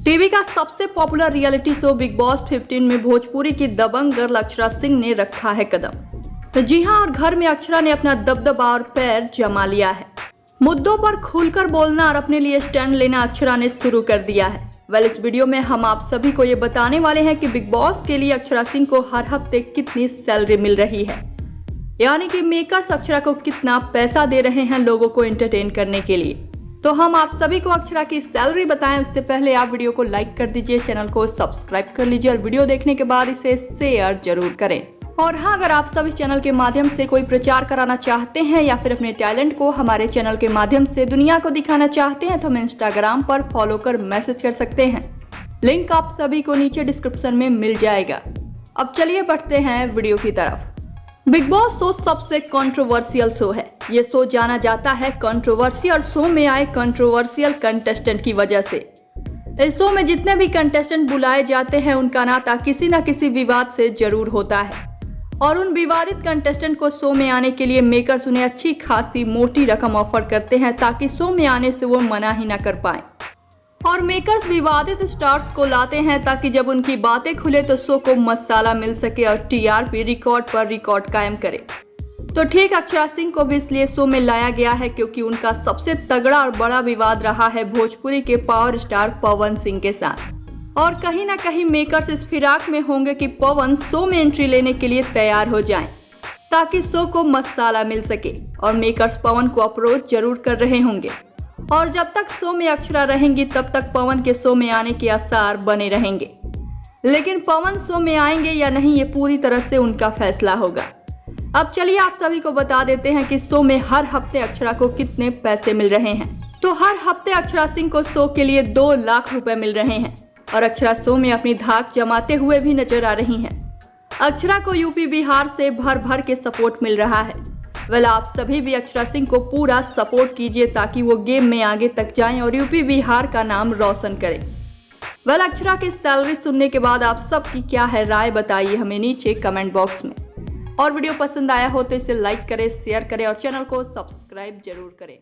TV का सबसे popular reality show big boss 15 में भोजपुरी की दबंग गर्ल अक्षरा सिंह ने रखा है कदम। तो जी हां, और घर में अक्षरा ने अपना दबदबा और पैर जमा लिया है। मुद्दों पर खुलकर बोलना और अपने लिए स्टैंड लेना अक्षरा ने शुरू कर दिया है। इस वीडियो में हम आप सभी को ये बताने वाले हैं कि बिग बॉस के लिए अक्षरा सिंह को हर हफ्ते कितनी सैलरी मिल रही है, यानी कि मेकर्स अक्षरा को कितना पैसा दे रहे हैं लोगों को एंटरटेन करने के लिए। तो हम आप सभी को अक्षरा की सैलरी बताएं उससे पहले आप वीडियो को लाइक कर दीजिए, चैनल को सब्सक्राइब कर लीजिए और वीडियो देखने के बाद इसे शेयर जरूर करें। और हाँ, अगर आप सभी चैनल के माध्यम से कोई प्रचार कराना चाहते हैं या फिर अपने टैलेंट को हमारे चैनल के माध्यम से दुनिया को दिखाना चाहते हैं तो हमें इंस्टाग्राम पर फॉलो कर मैसेज कर सकते हैं। लिंक आप सभी को नीचे डिस्क्रिप्शन में मिल जाएगा। अब चलिए बढ़ते हैं वीडियो की तरफ। बिग बॉस शो सबसे कंट्रोवर्शियल शो है। ये शो जाना जाता है कंट्रोवर्सी और शो में आए कंट्रोवर्शियल कंटेस्टेंट की वजह से। इस शो में जितने भी कंटेस्टेंट बुलाए जाते हैं उनका नाता किसी न किसी विवाद से जरूर होता है और उन विवादित कंटेस्टेंट को शो में आने के लिए मेकर्स उन्हें अच्छी खासी मोटी रकम ऑफर करते हैं ताकि शो में आने से वो मना ही न कर पाए। और मेकर्स विवादित स्टार्स को लाते हैं ताकि जब उनकी बातें खुले तो शो को मसाला मिल सके और टीआरपी रिकॉर्ड पर रिकॉर्ड कायम करे। तो ठीक अक्षरा सिंह को भी इसलिए शो में लाया गया है क्योंकि उनका सबसे तगड़ा और बड़ा विवाद रहा है भोजपुरी के पावर स्टार पवन सिंह के साथ। और कहीं ना कहीं मेकर्स इस फिराक में होंगे कि पवन शो में एंट्री लेने के लिए तैयार हो जाएं ताकि शो को मसाला मिल सके। और मेकर्स पवन को अप्रोच जरूर कर रहे होंगे और जब तक शो में अक्षरा रहेंगी तब तक पवन के शो में आने के आसार बने रहेंगे। लेकिन पवन शो में आएंगे या नहीं ये पूरी तरह से उनका फैसला होगा। अब चलिए आप सभी को बता देते हैं कि शो में हर हफ्ते अक्षरा को कितने पैसे मिल रहे हैं। तो हर हफ्ते अक्षरा सिंह को शो के लिए 2 लाख रुपए मिल रहे हैं और अक्षरा शो में अपनी धाक जमाते हुए भी नजर आ रही हैं। अक्षरा को यूपी बिहार से भर भर के सपोर्ट मिल रहा है। आप सभी भी अक्षरा सिंह को पूरा सपोर्ट कीजिए ताकि वो गेम में आगे तक जाएं और यूपी बिहार का नाम रोशन करें। अक्षरा की सैलरी सुनने के बाद आप सबकी क्या है राय बताइए हमें नीचे कमेंट बॉक्स में। और वीडियो पसंद आया हो तो इसे लाइक करें, शेयर करें और चैनल को सब्सक्राइब जरूर करें।